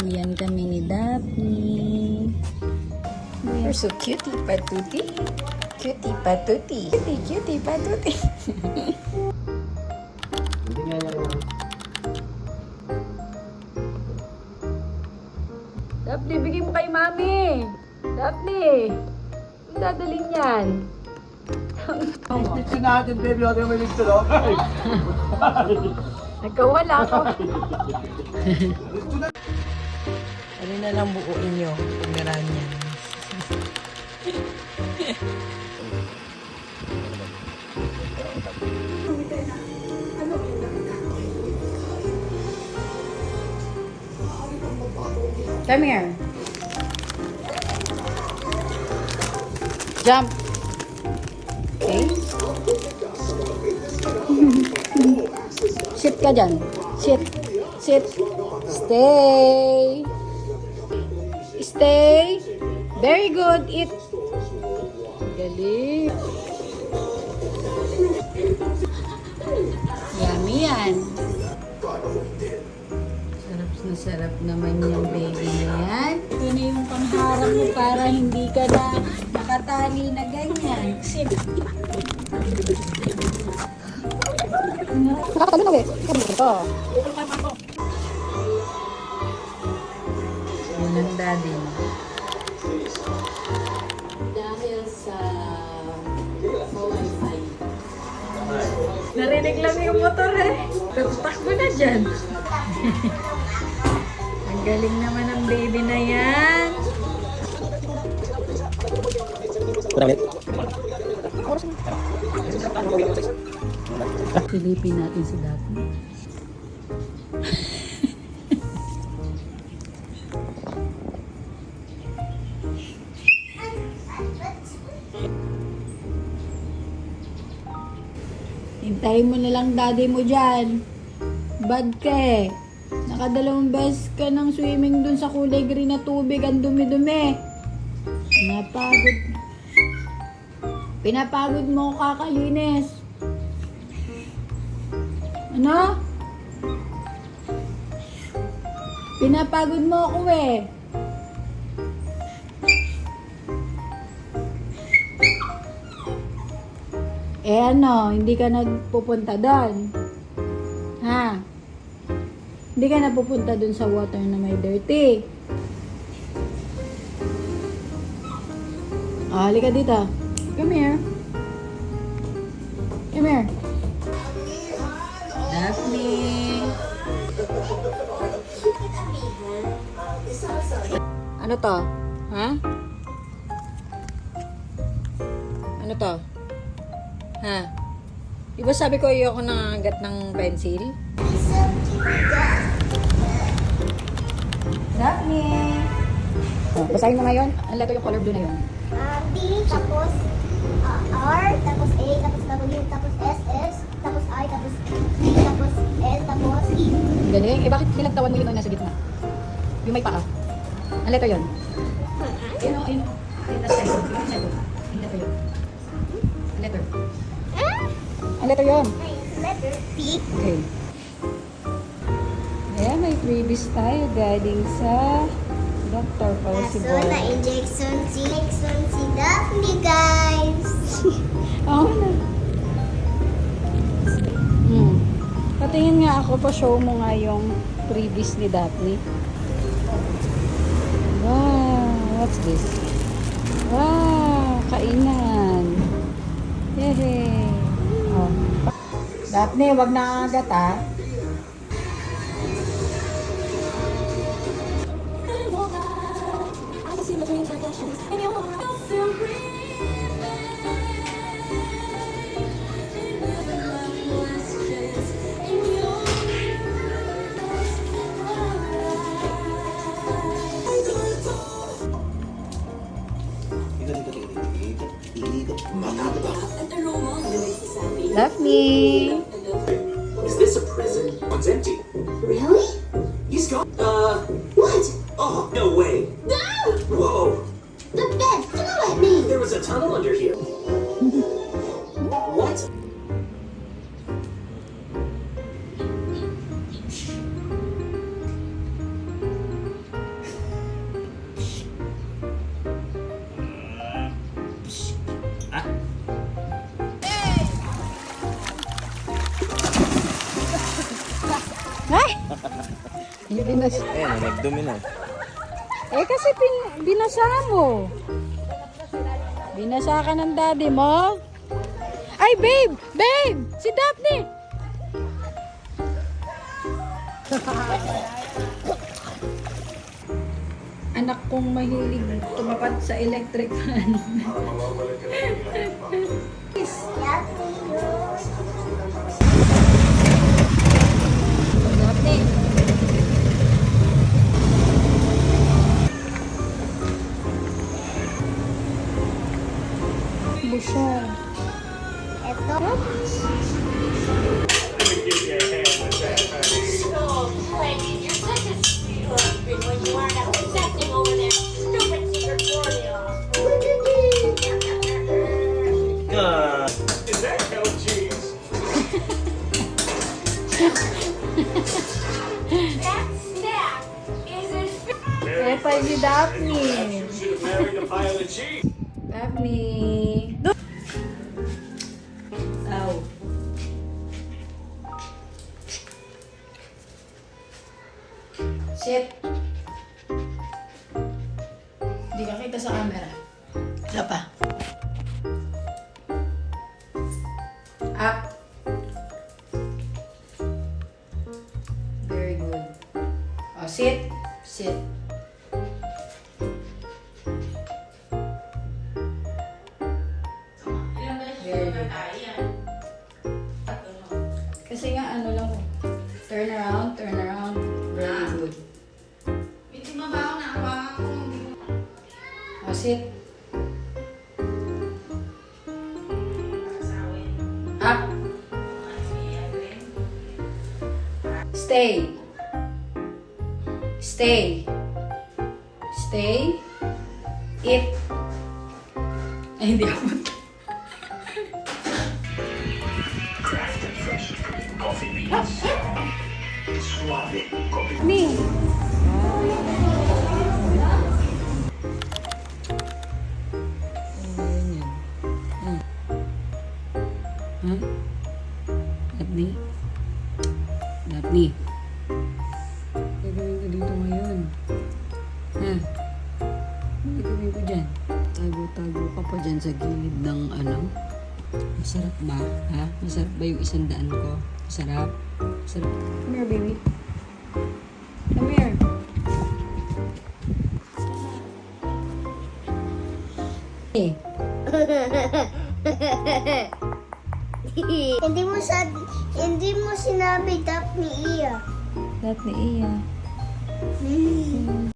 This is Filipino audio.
Yan kami ni Daphne. You're so cutie patuti. Cutie patuti. Cutie patuti. Daphne, bigay mo kay Mami. Daphne, ang dadalhin yan. Ito natin, baby. Ako yung may ligto, no? Nagkawala ako. Ano na lang buuin nyo? Pagdaraan niya. Come here. Jump. Okay. Sit ka dyan. Sit. Sit. Stay. Stay. Very good. Eat. Galing. Yummy yan. Sarap na sarap naman yung baby na yan. Ito na yung pangharap mo para hindi ka na nakatali na ganyan. Sit. Nakakatalo na eh. Ito. Yun ang daddy mo. Dahil sa wifi. Narinig lang yung motor eh. Takbo na dyan. Ang galing naman ng baby na yan. Silipin natin si Daphne. Hintayin mo na lang daddy mo dyan. Bad ka eh. Nakadalawang beses ka ng swimming dun sa kulay green na tubig. Ang dumi-dumi. Pinapagod mo ako kakalinis. Ano? Pinapagod mo ako eh. Eh ano, hindi ka nagpupunta doon? Ha? Hindi ka napupunta doon sa water na may dirty? Ah, halika dito. Come here. Come here. Daphne. Ano to? Ha? Ano to? Ha? Diba sabi ko ayoko nangagat ng pencil? Daphne! Oh, basahin mo ngayon. Ang letter yung color blue na yun. B, tapos R, tapos A, tapos W, tapos S, S, tapos I, tapos T, tapos L, tapos E. Ang galing. Eh bakit pinagtawan mo yun nasa gitna? Yung may paa. Ang letter yun. Yun o, yun o. Yung nasa letter. Yung letter yun. Ang letter. Ang letter yun. Letter P. Okay. Ayan, may freebies tayo galing sa Dr. Kaso Possible. na-injection si Daphne, guys. Oo na. Patingin nga ako, pa-show mo nga yung freebies ni Daphne. Wow, what's this? Wow, kainan. Yehey. Oh. Daphne, wag na agat ah. Daphne! Is this a prison? One's empty. Really? He's gone. What? Oh, no way. No! Whoa. The bed flew at me. There was a tunnel under here. What? Ayan, nagdumi na. Eh kasi binasa mo. Binasa ka ng daddy mo. Ay, babe! Babe! Si Daphne! Anak kong mahilig tumapat sa electric fan. Daphne! Busya. Ito. Is that cow cheese? Eh, pa si Daphne. Should have married a pile of cheese. Daphne. Ow. Sit. Hindi ka kita sa camera. Isa pa. Up. Very good. Oh, sit. Sit. Very good. Kasi nga ano lang ko. Turn around, turn around. Very good. Oh, sit. Up. Stay. Stay. Stay. Eat. Ay, hindi ako. Ni. Daphne? Daphne? Gagawin ko dito ngayon. Ha? Ano gagawin ko dyan? Tago-tago ka pa dyan sa gilid ng ano? Masarap ba? Ha? Masarap ba yung 100 ko? Masarap? Masarap. Come here, baby. Come here. Eh. Hindi mo sinabi Daphne iya. Daphne, iya.